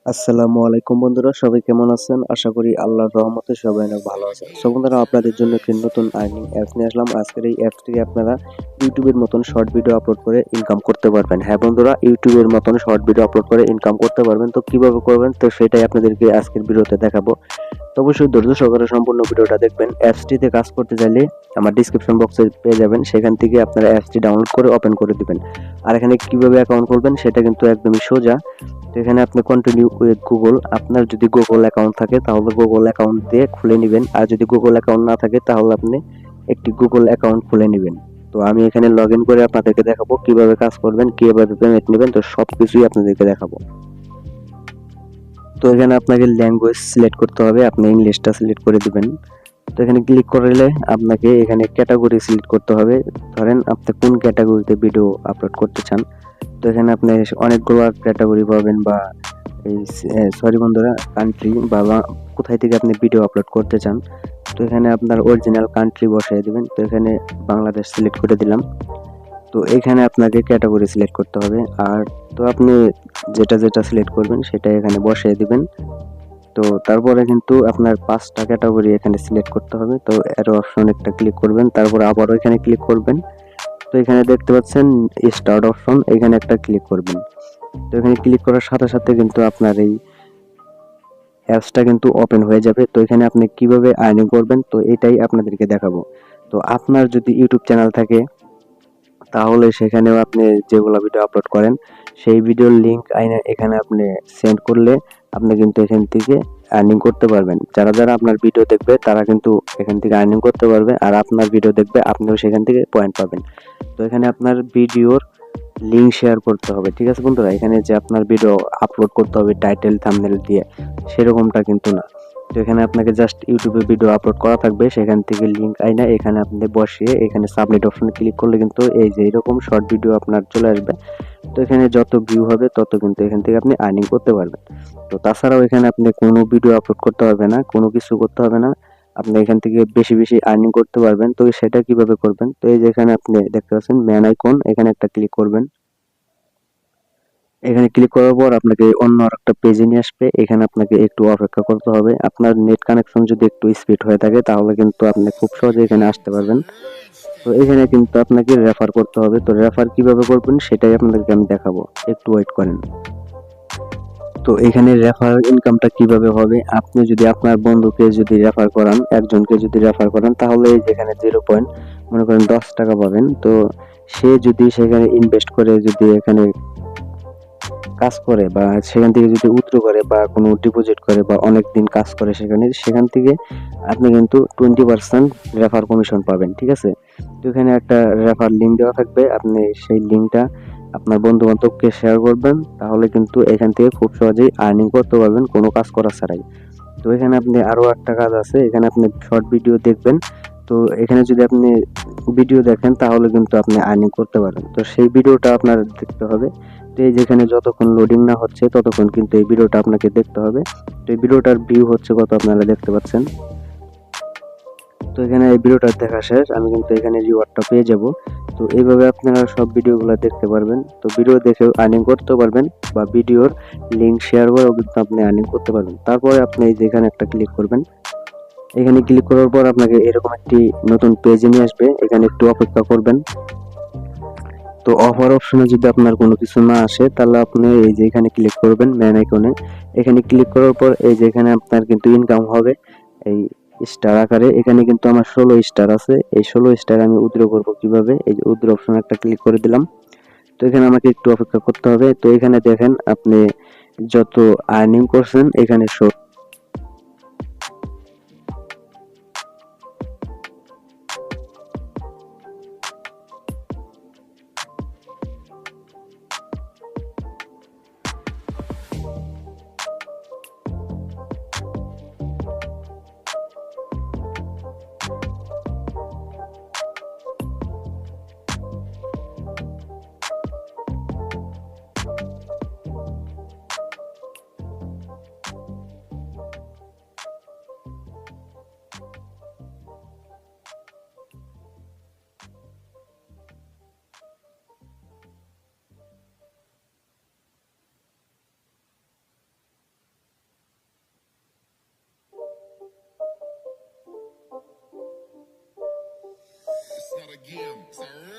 আসসালামু আলাইকুম বন্ধুরা, সবাই কেমন আছেন? আশা করি আল্লাহর রহমতে সবাই অনেক ভালো আছেন। সো বন্ধুরা, আপনাদের জন্য একটি নতুন আর্নিং অ্যাপস নিয়ে আসলাম। আজকের এই অ্যাপস থেকে আপনারা ইউটিউবের মতন শর্ট ভিডিও আপলোড করে ইনকাম করতে পারবেন। হ্যাঁ বন্ধুরা, ইউটিউবের মতন শর্ট ভিডিও আপলোড করে ইনকাম করতে পারবেন। তো কিভাবে করবেন, তো সেটাই আপনাদেরকে আজকের ভিডিওতে দেখাবো। তো অবশ্যই ধৈর্য সহকারে সম্পূর্ণ ভিডিওটা দেখবেন। অ্যাপসটিতে কাজ করতে চাইলে আমার ডিসক্রিপশন বক্সে পেয়ে যাবেন, সেখান থেকে আপনারা অ্যাপসটি ডাউনলোড করে ওপেন করে দিবেন। আর এখানে কিভাবে অ্যাকাউন্ট করবেন সেটা কিন্তু একদমই সোজা। তো এখানে আপনি কন্টিনিউ উইথ গুগল, আপনার যদি গুগল অ্যাকাউন্ট থাকে তাহলে গুগল অ্যাকাউন্ট দিয়ে খুলে নেবেন, আর যদি গুগল অ্যাকাউন্ট না থাকে তাহলে আপনি একটি গুগল অ্যাকাউন্ট খুলে নেবেন। তো আমি এখানে লগ ইন করে আপনাদেরকে দেখাবো কিভাবে কাজ করবেন, কিভাবে পেমেন্ট নেবেন, তো সবকিছুই আপনাদেরকে দেখাবো। তো এখানে আপনাকে ল্যাঙ্গুয়েজ সিলেক্ট করতে হবে, আপনি ইংলিশটা সিলেক্ট করে দিবেন। তো এখানে ক্লিক করলে আপনাকে এখানে ক্যাটাগরি সিলেক্ট করতে হবে। ধরেন আপনি কোন ক্যাটাগরিতে ভিডিও আপলোড করতে চান। তো এখানে আপনি অনেকগুলো ক্যাটাগরি পাবেন, বা এই সরি বন্ধুরা, কান্ট্রি বা কোথায় থেকে আপনি ভিডিও আপলোড করতে চান। তো এখানে আপনার অরিজিনাল কান্ট্রি বসাই দিবেন। তো এখানে বাংলাদেশ সিলেক্ট করে দিলাম। তো এখানে আপনাকে ক্যাটাগরি সিলেক্ট করতে হবে। আর তো আপনি যেটা যেটা সিলেক্ট করবেন সেটা এখানে বসিয়ে দিবেন। তো তারপরে কিন্তু আপনার 5টা ক্যাটাগরি এখানে সিলেক্ট করতে হবে। তো অ্যারো অপশন একটা ক্লিক করবেন, তারপরে আবারও এখানে ক্লিক করবেন। তো এখানে দেখতে পাচ্ছেন স্টার্ট অপশন, এখানে একটা ক্লিক করবেন। তো এখানে ক্লিক করার সাথে সাথে কিন্তু আপনার এই অ্যাপসটা কিন্তু ওপেন হয়ে যাবে। তো এখানে আপনি কিভাবে আর্নিং করবেন, তো এটাই আপনাদেরকে দেখাবো। তো আপনার যদি ইউটিউব চ্যানেল থাকে তাহলে সেখানেও আপনি যেগুলো ভিডিও আপলোড করেন সেই ভিডিওর লিঙ্ক আইনে এখানে আপনি সেন্ড করলে আপনি কিন্তু এখান থেকে আর্নিং করতে পারবেন। যারা যারা আপনার ভিডিও দেখবে তারা কিন্তু এখান থেকে আর্নিং করতে পারবে, আর আপনার ভিডিও দেখবে আপনিও সেখান থেকে পয়েন্ট পাবেন। তো এখানে আপনার ভিডিওর লিঙ্ক শেয়ার করতে হবে, ঠিক আছে বন্ধুরা। এখানে যে আপনার ভিডিও আপলোড করতে হবে টাইটেল থাম্বনেল দিয়ে, সেরকমটা কিন্তু না। তো এখানে আপনাকে জাস্ট ইউটিউবে ভিডিও আপলোড করা থাকবে, সেখান থেকে লিঙ্ক আইনা এখানে আপনি বসিয়ে এখানে সাবমিট অপশনে ক্লিক করলে কিন্তু এই যে এরকম শর্ট ভিডিও আপনার চলে আসবে। তো এখানে যত ভিউ হবে তত কিন্তু এখান থেকে আপনি আর্নিং করতে পারবেন। তো তাছাড়াও এখানে আপনি কোনো ভিডিও আপলোড করতে হবে না, কোনো কিছু করতে হবে না। আপনি এখান থেকে বেশি বেশি আর্নিং করতে পারবেন। তো সেটা কিভাবে করবেন, তো এই যে এখানে আপনি দেখতে পাচ্ছেন ম্যান আইকন, এখানে একটা ক্লিক করবেন। এখানে ক্লিক করার পর আপনাকে অন্য আরেকটা পেজে নিয়ে আসবে। এখানে আপনাকে একটু অপেক্ষা করতে হবে। আপনার নেট কানেকশন যদি একটু স্পিড হয়ে থাকে তাহলে কিন্তু আপনি খুব সহজে এখানে আসতে পারবেন। তো এখানে কিন্তু আপনাকে রেফার করতে হবে। তো রেফার কিভাবে করবেন সেটাই আপনাদেরকে আমি দেখাবো, একটু ওয়েট করেন। তো এখানে রেফার ইনকামটা কিভাবে হবে, আপনি যদি আপনার বন্ধুকে যদি রেফার করান, একজনকে যদি রেফার করেন, তাহলে যেখানে 0 পয়েন্ট মনে করেন 10 টাকা পাবেন। তো সে যদি সেখানে ইনভেস্ট করে, যদি এখানে কাজ করে বা সেখান থেকে যদি উইথড্র করে বা কোনো ডিপোজিট করে বা অনেক দিন কাজ করে সেখানে, সেখান থেকে আপনি কিন্তু 20% রেফার কমিশন পাবেন, ঠিক আছে। তো এখানে একটা রেফার লিঙ্ক দেওয়া থাকবে, আপনি সেই লিঙ্কটা আপনার বন্ধু বান্ধবকে শেয়ার করবেন, তাহলে কিন্তু এখান থেকে খুব সহজেই আর্নিং করতে পারবেন কোনো কাজ করা ছাড়াই। তো এখানে আপনি আরো একটা কাজ আছে, এখানে আপনি শর্ট ভিডিও দেখবেন। তো এখানে যদি আপনি ভিডিও দেখেন তাহলে কিন্তু আপনি আর্নিং করতে পারেন। তো সেই ভিডিওটা আপনার দেখতে হবে। তো এই যেখানে যতক্ষণ লোডিং না হচ্ছে ততক্ষণ কিন্তু এই ভিডিওটা আপনাকে দেখতে হবে। তো এই ভিডিওটার ভিউ হচ্ছে কত আপনারা দেখতে পাচ্ছেন। তো এখানে এই ভিডিওটা দেখা শেষ, আমি কিন্তু এখানে রিওয়ার্ডটা পেয়ে যাব। তো এইভাবে আপনারা সব ভিডিওগুলো দেখতে পারবেন। তো ভিডিও দেখেও আর্নিং করতে পারবেন, বা ভিডিওর লিঙ্ক শেয়ার করেও কিন্তু আপনি আর্নিং করতে পারবেন। তারপরে আপনি এই যে এখানে একটা ক্লিক করবেন। এখানে ক্লিক করার পর আপনাকে এরকম একটি নতুন পেজে নিয়ে আসবে, এখানে একটু অপেক্ষা করবেন। তো অফার অপশনে যদি আপনার কোনো কিছু না আসে তাহলে আপনি এই যে এখানে ক্লিক করবেন ম্যান আইকনে। এখানে ক্লিক করার পর এই যে এখানে আপনার কিন্তু ইনকাম হবে এই স্টার আকারে। এখানে কিন্তু আমার 16 স্টার আছে, এই 16 স্টার আমি উইথড্র করবো কিভাবে, এই যে উইথড্র অপশনে একটা ক্লিক করে দিলাম। তো এখানে আমাকে একটু অপেক্ষা করতে হবে। তো এখানে দেখেন আপনি যত আর্নিং করছেন এখানে শো him. It's a